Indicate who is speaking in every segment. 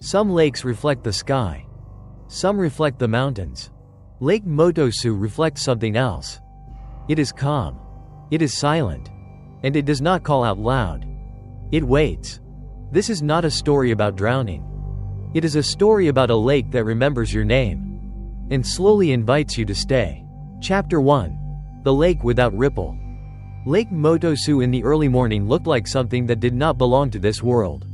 Speaker 1: Some lakes reflect the sky. Some reflect the mountains. LakeMotosu reflects something else. It is calm. It is silent. And it does not call out loud. It waits. This is not a story about drowning. It is a story about a lake that remembers your name and slowly invites you to stay. Chapter 1. The Lake Without Ripple. LakeMotosu in the early morning looked like something that did not belong to this world.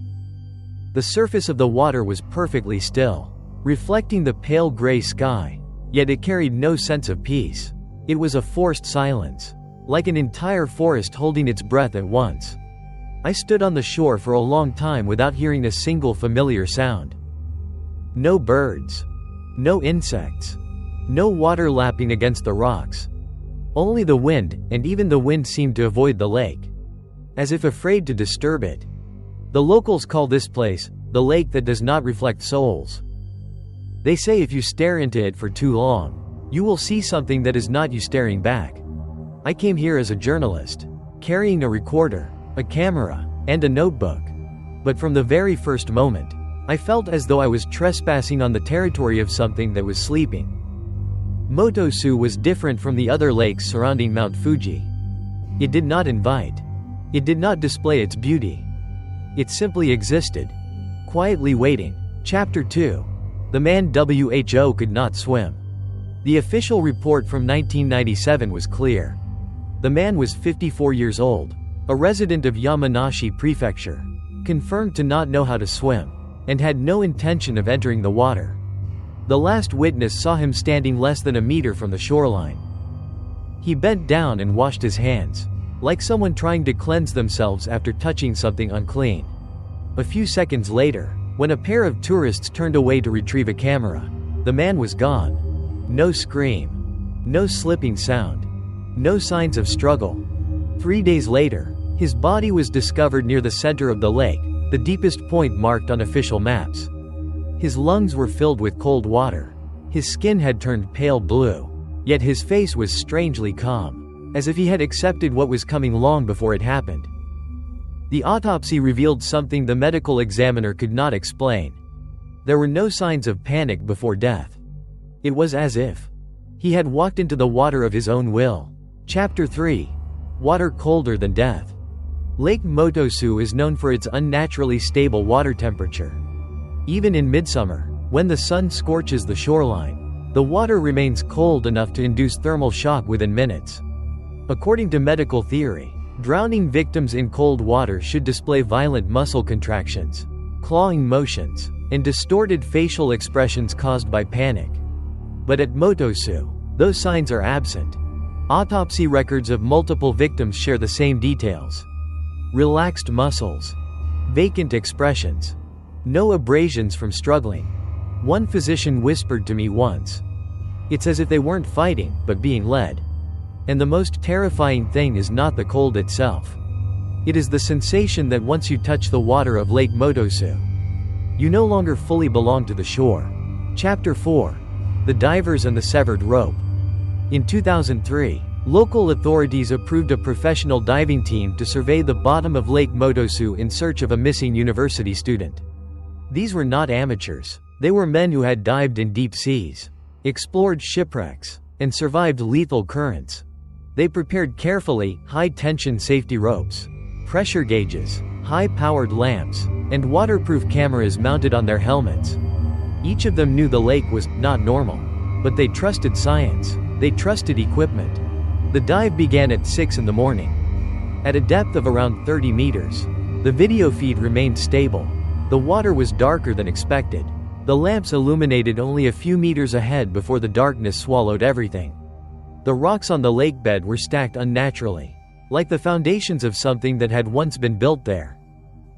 Speaker 1: The surface of the water was perfectly still, reflecting the pale gray sky, yet it carried no sense of peace. It was a forced silence, like an entire forest holding its breath at once. I stood on the shore for a long time without hearing a single familiar sound. No birds. No insects. No water lapping against the rocks. Only the wind, and even the wind seemed to avoid the lake, as if afraid to disturb it. The locals call this place the lake that does not reflect souls. They say if you stare into it for too long, you will see something that is not you staring back. I came here as a journalist, carrying a recorder, a camera, and a notebook. But from the very first moment, I felt as though I was trespassing on the territory of something that was sleeping. Motosu was different from the other lakes surrounding Mount Fuji. It did not invite. It did not display its beauty. It simply existed, quietly waiting. Chapter 2. The man WHO could not swim. The official report from 1997 was clear. The man was 54 years old, a resident of Yamanashi Prefecture, confirmed to not know how to swim, and had no intention of entering the water. The last witness saw him standing less than a meter from the shoreline. He bent down and washed his hands, like someone trying to cleanse themselves after touching something unclean. A few seconds later, when a pair of tourists turned away to retrieve a camera, the man was gone. No scream. No slipping sound. No signs of struggle. 3 days later, his body was discovered near the center of the lake, the deepest point marked on official maps. His lungs were filled with cold water. His skin had turned pale blue. Yet his face was strangely calm, as if he had accepted what was coming long before it happened. The autopsy revealed something the medical examiner could not explain. There were no signs of panic before death. It was as if he had walked into the water of his own will. Chapter 3. Water colder than death. LakeMotosu is known for its unnaturally stable water temperature. Even in midsummer, when the sun scorches the shoreline, the water remains cold enough to induce thermal shock within minutes. According to medical theory, drowning victims in cold water should display violent muscle contractions, clawing motions, and distorted facial expressions caused by panic. But at Motosu, those signs are absent. Autopsy records of multiple victims share the same details. Relaxed muscles. Vacant expressions. No abrasions from struggling. One physician whispered to me once, "It's as if they weren't fighting, but being led." And the most terrifying thing is not the cold itself. It is the sensation that once you touch the water of LakeMotosu, you no longer fully belong to the shore. Chapter 4. The Divers and the Severed Rope. In 2003, local authorities approved a professional diving team to survey the bottom of LakeMotosu in search of a missing university student. These were not amateurs. They were men who had dived in deep seas, explored shipwrecks, and survived lethal currents. They prepared carefully high-tension safety ropes, pressure gauges, high-powered lamps, and waterproof cameras mounted on their helmets. Each of them knew the lake was not normal, but they trusted science. They trusted equipment. The dive began at 6 in the morning. At a depth of around 30 meters, the video feed remained stable. The water was darker than expected. The lamps illuminated only a few meters ahead before the darkness swallowed everything. The rocks on the lakebed were stacked unnaturally, like the foundations of something that had once been built there.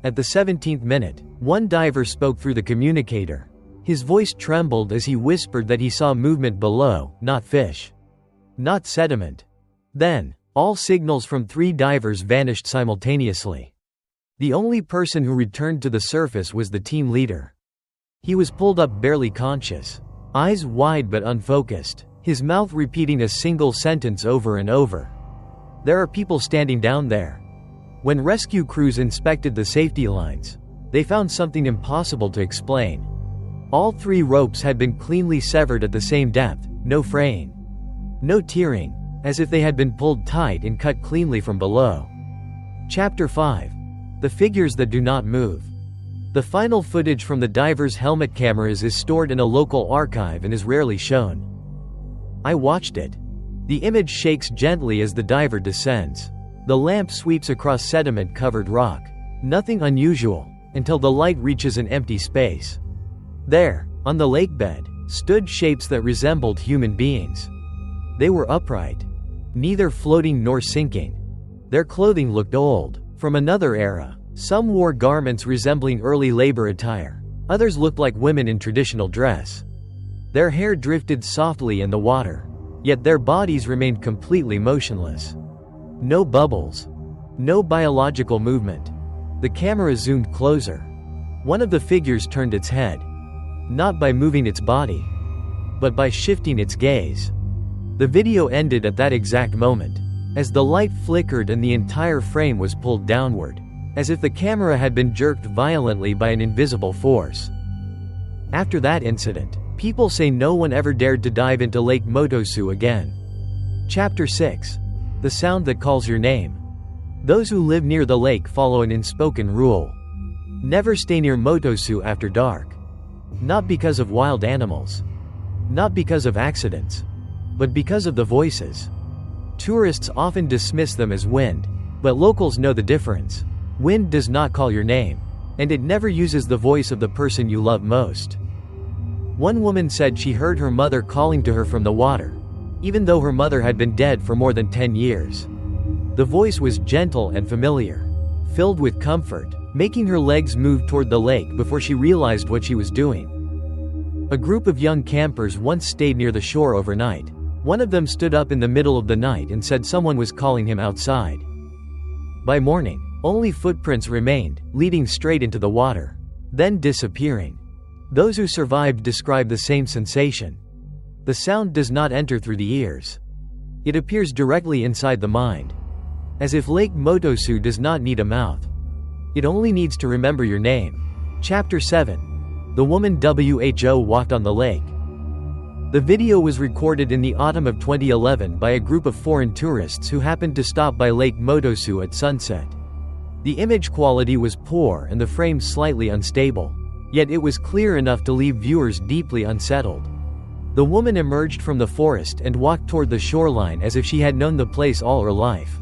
Speaker 1: At the 17th minute, one diver spoke through the communicator. His voice trembled as he whispered that he saw movement below, not fish, not sediment. Then, all signals from 3 divers vanished simultaneously. The only person who returned to the surface was the team leader. He was pulled up barely conscious, eyes wide but unfocused, his mouth repeating a single sentence over and over. "There are people standing down there." When rescue crews inspected the safety lines, they found something impossible to explain. All 3 ropes had been cleanly severed at the same depth, no fraying, no tearing, as if they had been pulled tight and cut cleanly from below. Chapter 5. The figures that do not move. The final footage from the divers' helmet cameras is stored in a local archive and is rarely shown. I watched it. The image shakes gently as the diver descends. The lamp sweeps across sediment-covered rock. Nothing unusual, until the light reaches an empty space. There, on the lake bed, stood shapes that resembled human beings. They were upright, neither floating nor sinking. Their clothing looked old, from another era. Some wore garments resembling early labor attire. Others looked like women in traditional dress. Their hair drifted softly in the water, yet their bodies remained completely motionless. No bubbles, no biological movement. The camera zoomed closer. One of the figures turned its head, not by moving its body, but by shifting its gaze. The video ended at that exact moment, as the light flickered and the entire frame was pulled downward, as if the camera had been jerked violently by an invisible force. After that incident, people say no one ever dared to dive into Lake Motosu again. Chapter 6. The sound that calls your name. Those who live near the lake follow an unspoken rule. Never stay near Motosu after dark. Not because of wild animals. Not because of accidents. But because of the voices. Tourists often dismiss them as wind, but locals know the difference. Wind does not call your name, and it never uses the voice of the person you love most. One woman said she heard her mother calling to her from the water, even though her mother had been dead for more than 10 years. The voice was gentle and familiar, filled with comfort, making her legs move toward the lake before she realized what she was doing. A group of young campers once stayed near the shore overnight. One of them stood up in the middle of the night and said someone was calling him outside. By morning, only footprints remained, leading straight into the water, then disappearing. Those who survived describe the same sensation. The sound does not enter through the ears. It appears directly inside the mind. As if Lake Motosu does not need a mouth. It only needs to remember your name. Chapter 7. The woman WHO walked on the lake. The video was recorded in the autumn of 2011 by a group of foreign tourists who happened to stop by Lake Motosu at sunset. The image quality was poor and the frame slightly unstable, yet it was clear enough to leave viewers deeply unsettled. The woman emerged from the forest and walked toward the shoreline as if she had known the place all her life.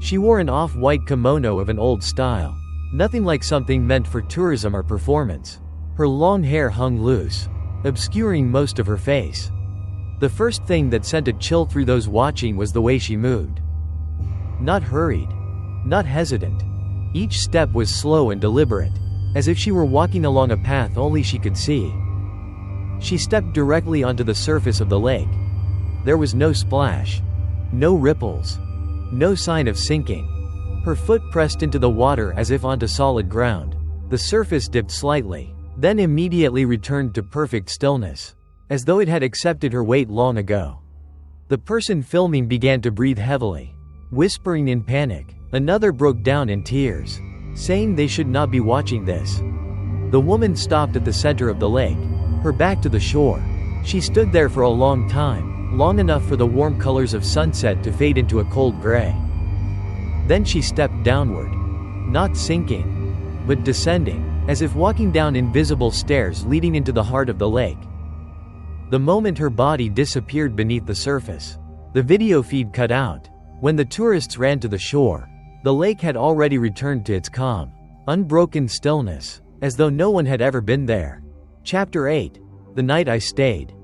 Speaker 1: She wore an off-white kimono of an old style, nothing like something meant for tourism or performance. Her long hair hung loose, obscuring most of her face. The first thing that sent a chill through those watching was the way she moved. Not hurried, not hesitant. Each step was slow and deliberate, as if she were walking along a path only she could see. She stepped directly onto the surface of the lake. There was no splash, no ripples, no sign of sinking. Her foot pressed into the water as if onto solid ground. The surface dipped slightly, then immediately returned to perfect stillness, as though it had accepted her weight long ago. The person filming began to breathe heavily, whispering in panic. Another broke down in tears, saying they should not be watching this. The woman stopped at the center of the lake, her back to the shore. She stood there for a long time, long enough for the warm colors of sunset to fade into a cold gray. Then she stepped downward, not sinking, but descending, as if walking down invisible stairs leading into the heart of the lake. The moment her body disappeared beneath the surface, the video feed cut out. When the tourists ran to the shore, the lake had already returned to its calm, unbroken stillness, as though no one had ever been there. Chapter 8. The night I stayed.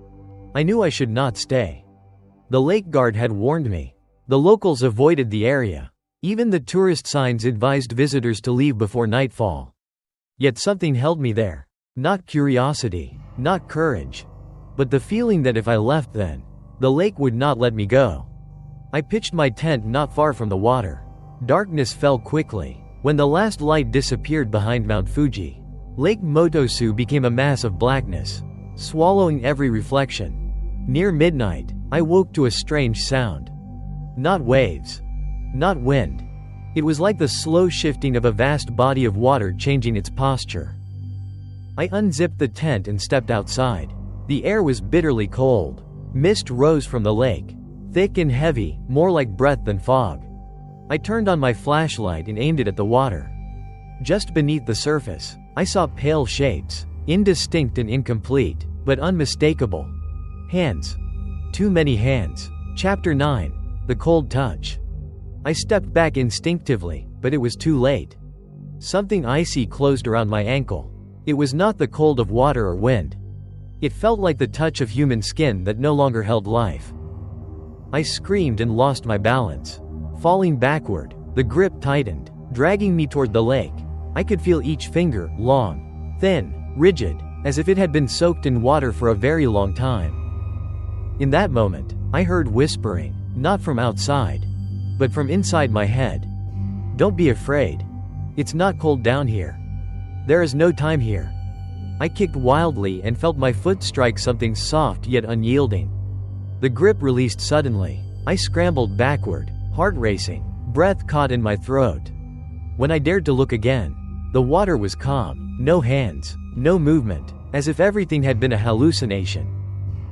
Speaker 1: I knew I should not stay. The lake guard had warned me. The locals avoided the area. Even the tourist signs advised visitors to leave before nightfall. Yet something held me there. Not curiosity, not courage, but the feeling that if I left then, the lake would not let me go. I pitched my tent not far from the water. Darkness fell quickly. When the last light disappeared behind Mount Fuji, Lake Motosu became a mass of blackness, swallowing every reflection. Near midnight, I woke to a strange sound. Not waves, not wind, It was like the slow shifting of a vast body of water changing its posture. I unzipped the tent and stepped outside. The air was bitterly cold. Mist rose from the lake, thick and heavy, more like breath than fog. I turned on my flashlight and aimed it at the water. Just beneath the surface, I saw pale shapes, indistinct and incomplete, but unmistakable. Hands. Too many hands. Chapter 9. The Cold Touch. I stepped back instinctively, but it was too late. Something icy closed around my ankle. It was not the cold of water or wind. It felt like the touch of human skin that no longer held life. I screamed and lost my balance. Falling backward, the grip tightened, dragging me toward the lake. I could feel each finger, long, thin, rigid, as if it had been soaked in water for a very long time. In that moment, I heard whispering, not from outside, but from inside my head. "Don't be afraid. It's not cold down here. There is no time here." I kicked wildly and felt my foot strike something soft yet unyielding. The grip released suddenly. I scrambled backward, heart racing, breath caught in my throat. When I dared to look again, the water was calm, no hands, no movement, as if everything had been a hallucination.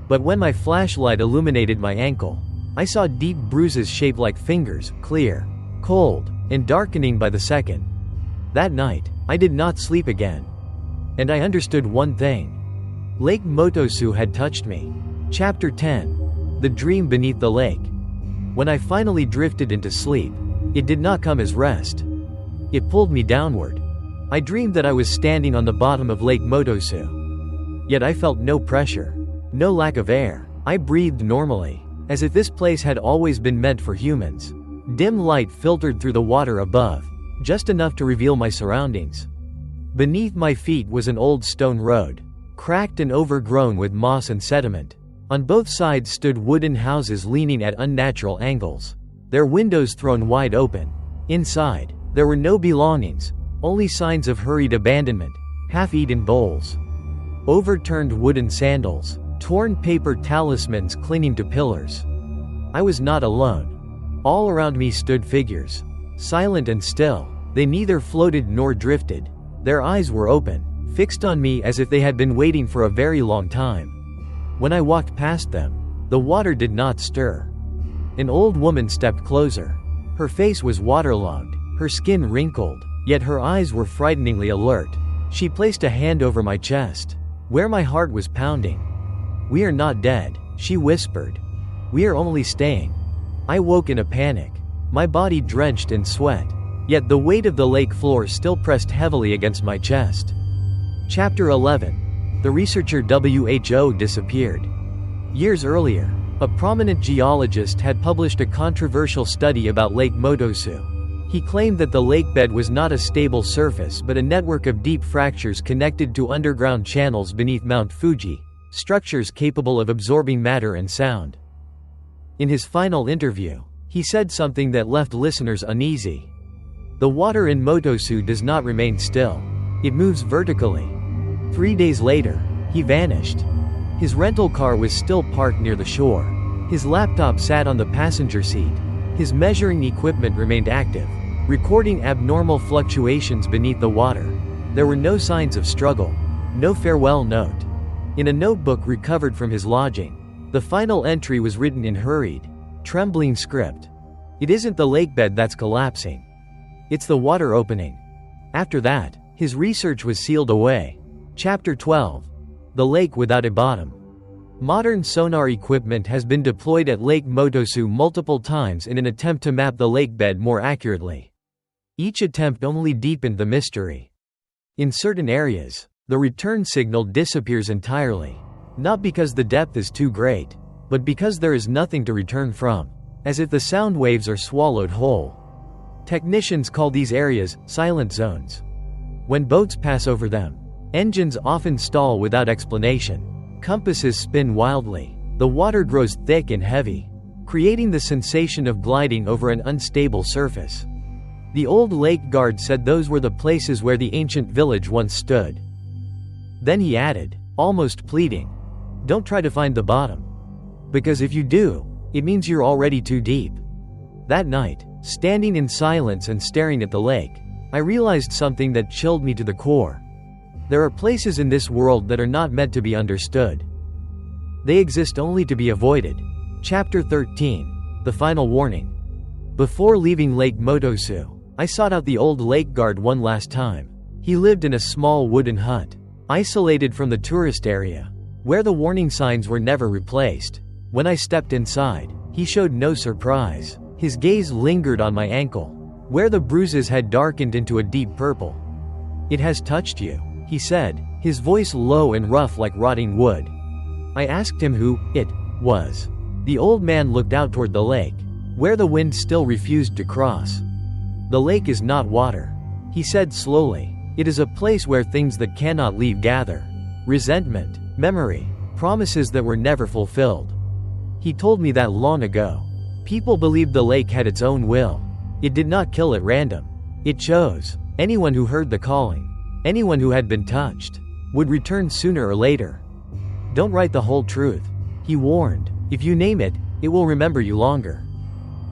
Speaker 1: But when my flashlight illuminated my ankle, I saw deep bruises shaped like fingers, clear, cold, and darkening by the second. That night, I did not sleep again. And I understood one thing. LakeMotosu had touched me. Chapter 10. The Dream Beneath the Lake. When I finally drifted into sleep, it did not come as rest. It pulled me downward. I dreamed that I was standing on the bottom of LakeMotosu. Yet I felt no pressure, no lack of air. I breathed normally, as if this place had always been meant for humans. Dim light filtered through the water above, just enough to reveal my surroundings. Beneath my feet was an old stone road, cracked and overgrown with moss and sediment. On both sides stood wooden houses leaning at unnatural angles, their windows thrown wide open. Inside, there were no belongings, only signs of hurried abandonment, half-eaten bowls, overturned wooden sandals, torn paper talismans clinging to pillars. I was not alone. All around me stood figures, silent and still. They neither floated nor drifted. Their eyes were open, fixed on me as if they had been waiting for a very long time. When I walked past them, the water did not stir. An old woman stepped closer. Her face was waterlogged, her skin wrinkled, yet her eyes were frighteningly alert. She placed a hand over my chest, where my heart was pounding. "We are not dead," she whispered. "We are only staying." I woke in a panic, my body drenched in sweat. Yet the weight of the lake floor still pressed heavily against my chest. Chapter 11. The researcher WHO disappeared. Years earlier, a prominent geologist had published a controversial study about LakeMotosu. He claimed that the lakebed was not a stable surface but a network of deep fractures connected to underground channels beneath Mount Fuji, structures capable of absorbing matter and sound. In his final interview, he said something that left listeners uneasy. The water in Motosu does not remain still. It moves vertically. 3 days later, he vanished. His rental car was still parked near the shore. His laptop sat on the passenger seat. His measuring equipment remained active, recording abnormal fluctuations beneath the water. There were no signs of struggle, no farewell note. In a notebook recovered from his lodging, the final entry was written in hurried, trembling script. "It isn't the lakebed that's collapsing. It's the water opening." After that, his research was sealed away. Chapter 12. The Lake Without a Bottom. Modern sonar equipment has been deployed at LakeMotosu multiple times in an attempt to map the lakebed more accurately. Each attempt only deepened the mystery. In certain areas, the return signal disappears entirely, not because the depth is too great, but because there is nothing to return from, as if the sound waves are swallowed whole. Technicians call these areas silent zones. When boats pass over them, engines often stall without explanation. Compasses spin wildly. The water grows thick and heavy, creating the sensation of gliding over an unstable surface. The old lake guard said those were the places where the ancient village once stood. Then he added, almost pleading, "Don't try to find the bottom. Because if you do, it means you're already too deep." That night, Standing in silence and staring at the lake, I realized something that chilled me to the core. There are places in this world that are not meant to be understood. They exist only to be avoided. Chapter 13. The Final Warning. Before leaving LakeMotosu, I sought out the old lake guard one last time. He lived in a small wooden hut, isolated from the tourist area, where the warning signs were never replaced. When I stepped inside, he showed no surprise. His gaze lingered on my ankle, where the bruises had darkened into a deep purple. "It has touched you," he said, his voice low and rough like rotting wood. I asked him who it was. The old man looked out toward the lake, where the wind still refused to cross. "The lake is not water," he said slowly. "It is a place where things that cannot leave gather. Resentment, memory, promises that were never fulfilled." He told me that long ago. People believed the lake had its own will. It did not kill at random. It chose. Anyone who heard the calling, anyone who had been touched, would return sooner or later. "Don't write the whole truth," he warned. "If you name it, it will remember you longer."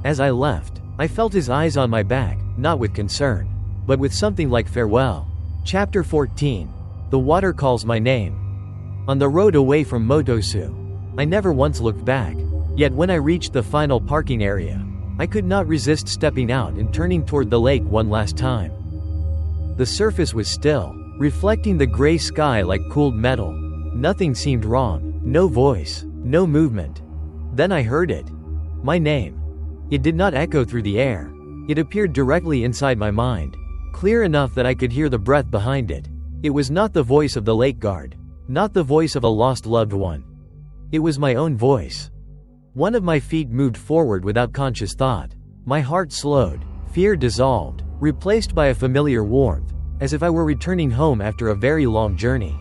Speaker 1: As I left, I felt his eyes on my back, not with concern, but with something like farewell. Chapter 14. The water calls my name. On the road away from Motosu, I never once looked back. Yet when I reached the final parking area, I could not resist stepping out and turning toward the lake one last time. The surface was still, reflecting the gray sky like cooled metal. Nothing seemed wrong, no voice, no movement. Then I heard it. My name. It did not echo through the air. It appeared directly inside my mind, clear enough that I could hear the breath behind it. It was not the voice of the lake guard, not the voice of a lost loved one. It was my own voice. One of my feet moved forward without conscious thought. My heart slowed, fear dissolved, replaced by a familiar warmth, as if I were returning home after a very long journey.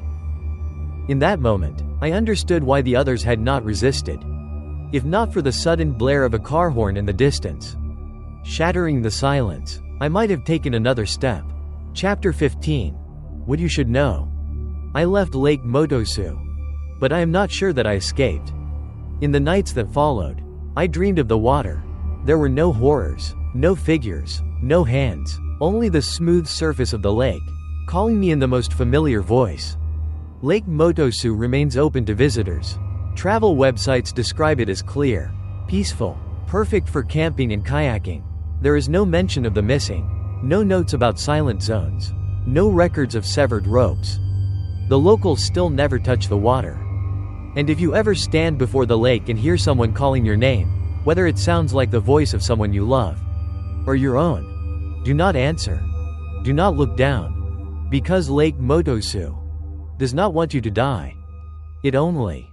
Speaker 1: In that moment, I understood why the others had not resisted. If not for the sudden blare of a car horn in the distance, shattering the silence, I might have taken another step. Chapter 15. What you should know. I left LakeMotosu, but I am not sure that I escaped. In the nights that followed, I dreamed of the water. There were no horrors, no figures, no hands, only the smooth surface of the lake, calling me in the most familiar voice. LakeMotosu remains open to visitors. Travel websites describe it as clear, peaceful, perfect for camping and kayaking. There is no mention of the missing, no notes about silent zones, no records of severed ropes. The locals still never touch the water. And if you ever stand before the lake and hear someone calling your name, whether it sounds like the voice of someone you love or your own, do not answer. Do not look down. Because LakeMotosu does not want you to die. It only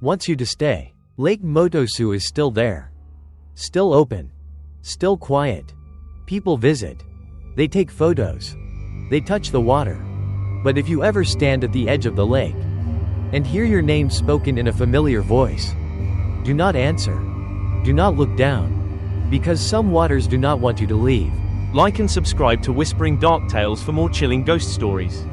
Speaker 1: wants you to stay. LakeMotosu is still there. Still open. Still quiet. People visit. They take photos. They touch the water. But if you ever stand at the edge of the lake and hear your name spoken in a familiar voice, do not answer. Do not look down. Because some waters do not want you to leave.
Speaker 2: Like and subscribe to Whispering Dark Tales for more chilling ghost stories.